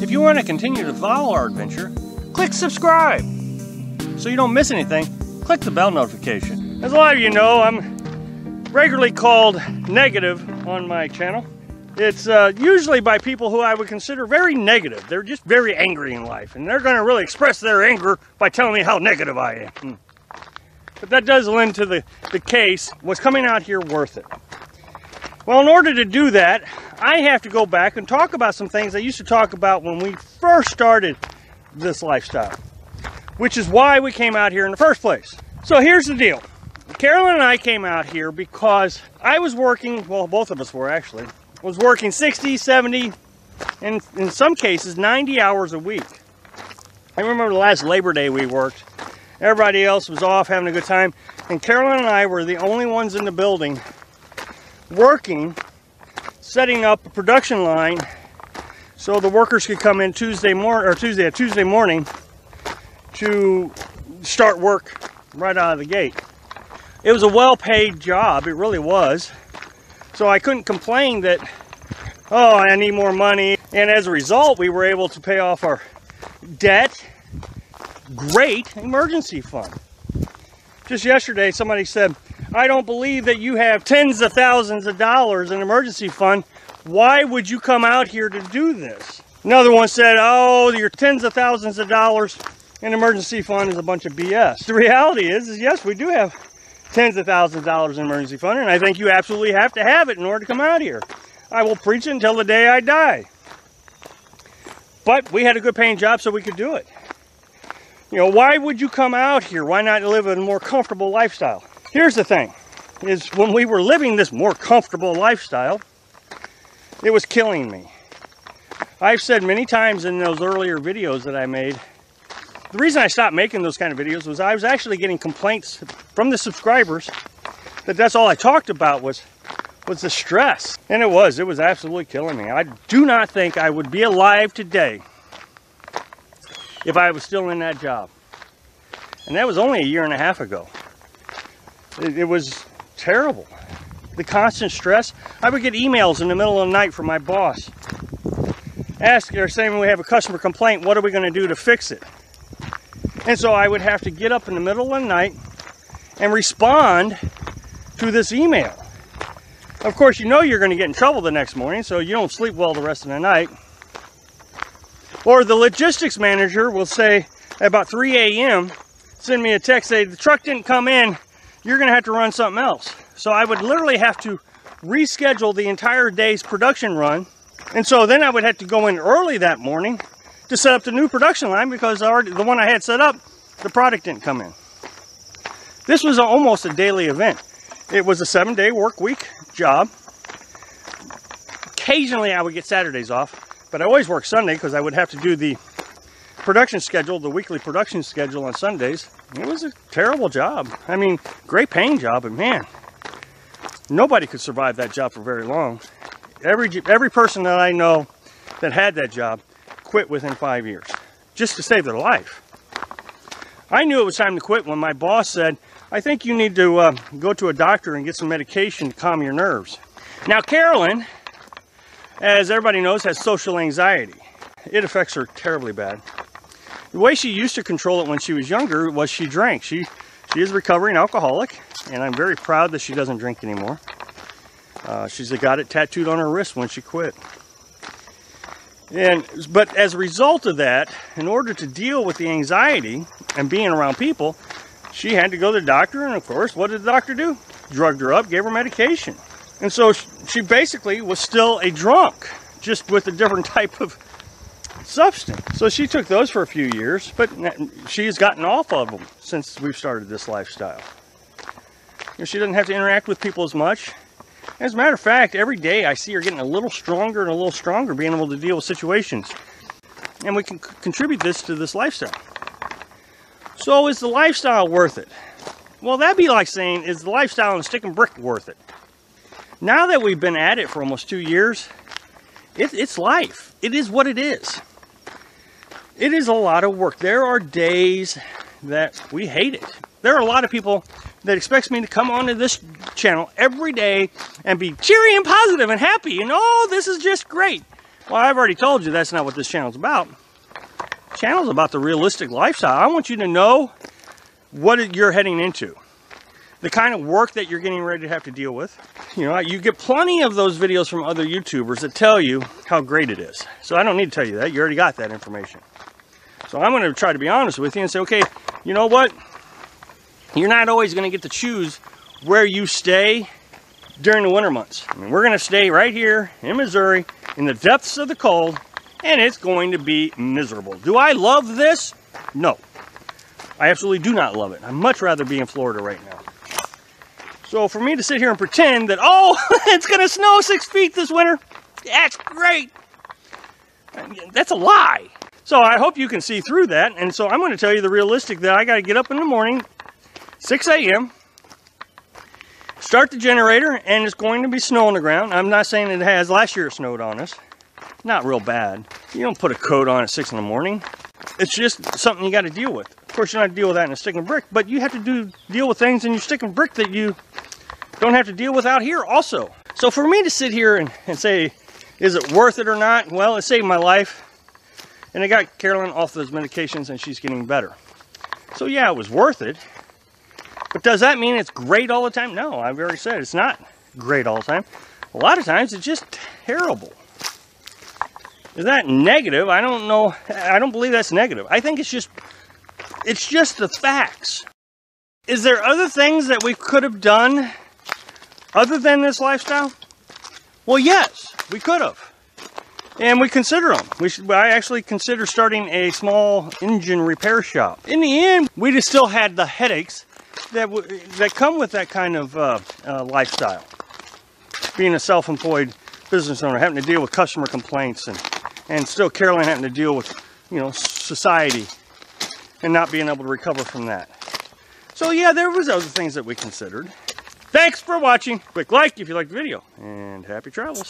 If you want to continue to follow our adventure, click subscribe. So you don't miss anything, click the bell notification. As a lot of you know, I'm regularly called negative on my channel. It's usually by people who I would consider very negative. They're just very angry in life, and they're going to really express their anger by telling me how negative I am. But that does lend to the case, was coming out here worth it? Well, in order to do that, I have to go back and talk about some things I used to talk about when we first started this lifestyle, which is why we came out here in the first place. So here's the deal. Carolyn and I came out here because I was working, well, both of us were actually, was working 60, 70, and in some cases 90 hours a week. I remember the last Labor Day we worked. Everybody else was off having a good time, and Carolyn and I were the only ones in the building working, setting up a production line so the workers could come in Tuesday morning to start work right out of the gate. It was a well-paid job, it really was. So I couldn't complain that, oh, I need more money. And as a result, we were able to pay off our debt. Great emergency fund. Just yesterday, somebody said, I don't believe that you have tens of thousands of dollars in emergency fund. Why would you come out here to do this? Another one said, oh, your tens of thousands of dollars in emergency fund is a bunch of BS. The reality is yes, we do have tens of thousands of dollars in emergency fund, and I think you absolutely have to have it in order to come out here. I will preach it until the day I die. But we had a good paying job, so we could do it. You know, why would you come out here? Why not live a more comfortable lifestyle? Here's the thing, is when we were living this more comfortable lifestyle, it was killing me. I've said many times in those earlier videos that I made, the reason I stopped making those kind of videos was I was actually getting complaints from the subscribers that that's all I talked about was the stress. And it was absolutely killing me. I do not think I would be alive today if I was still in that job. And that was only a year and a half ago. It was terrible. The constant stress. I would get emails in the middle of the night from my boss. Saying we have a customer complaint, what are we going to do to fix it? And so I would have to get up in the middle of the night and respond to this email. Of course, you know you're going to get in trouble the next morning, so you don't sleep well the rest of the night. Or the logistics manager will say at about 3 a.m., send me a text, say, the truck didn't come in, you're going to have to run something else. So I would literally have to reschedule the entire day's production run. And so then I would have to go in early that morning to set up the new production line because the one I had set up, the product didn't come in. This was almost a daily event. It was a 7-day work week job. Occasionally I would get Saturdays off, but I always worked Sunday because I would have to do the production schedule, the weekly production schedule on Sundays. It was a terrible job. I mean, great paying job, but man, nobody could survive that job for very long. Every person that I know that had that job quit within 5 years, just to save their life. I knew it was time to quit when my boss said, I think you need to go to a doctor and get some medication to calm your nerves. Now Carolyn, as everybody knows, has social anxiety. It affects her terribly bad. The way she used to control it when she was younger was she drank. She is a recovering alcoholic, and I'm very proud that she doesn't drink anymore. She's got it tattooed on her wrist when she quit. But as a result of that, in order to deal with the anxiety and being around people, she had to go to the doctor, and of course, what did the doctor do? Drugged her up, gave her medication. And so she basically was still a drunk, just with a different type of substance. So she took those for a few years, but she's gotten off of them since we've started this lifestyle. You know, she doesn't have to interact with people as much. As a matter of fact, every day I see her getting a little stronger and a little stronger, being able to deal with situations. And we can contribute this to this lifestyle. So is the lifestyle worth it? Well, that'd be like saying, is the lifestyle and stick and brick worth it? Now that we've been at it for almost 2 years, it's life. It is what it is. It is a lot of work. There are days that we hate it. There are a lot of people that expects me to come onto this channel every day and be cheery and positive and happy and oh, this is just great. Well, I've already told you that's not what this channel's about. The channel's about the realistic lifestyle. I want you to know what you're heading into. The kind of work that you're getting ready to have to deal with. You know, you get plenty of those videos from other YouTubers that tell you how great it is. So I don't need to tell you that. You already got that information. So I'm going to try to be honest with you and say, okay, you know what? You're not always going to get to choose where you stay during the winter months. I mean, we're going to stay right here in Missouri in the depths of the cold, and it's going to be miserable. Do I love this? No. I absolutely do not love it. I'd much rather be in Florida right now. So for me to sit here and pretend that, oh, it's going to snow 6 feet this winter, that's great. That's a lie. So I hope you can see through that. And so I'm going to tell you the realistic that I got to get up in the morning, 6 a.m., start the generator, and it's going to be snow on the ground. I'm not saying it has. Last year it snowed on us. Not real bad. You don't put a coat on at 6 in the morning. It's just something you got to deal with. Of course, you don't have to deal with that in a stick and brick, but you have to deal with things in your stick and brick that you don't have to deal with out here also. So for me to sit here and say, is it worth it or not? Well, it saved my life. And I got Carolyn off those medications, and she's getting better. So yeah, it was worth it. But does that mean it's great all the time? No, I've already said it's not great all the time. A lot of times it's just terrible. Is that negative? I don't know. I don't believe that's negative. I think it's just the facts. Is there other things that we could have done other than this lifestyle? Well, yes, we could have. And we consider them. I actually consider starting a small engine repair shop. In the end, we just still had the headaches that come with that kind of lifestyle. Being a self-employed business owner, having to deal with customer complaints, and still Carolyn having to deal with, you know, society and not being able to recover from that. So yeah, there was other things that we considered. Thanks for watching. Quick like if you liked the video, and happy travels.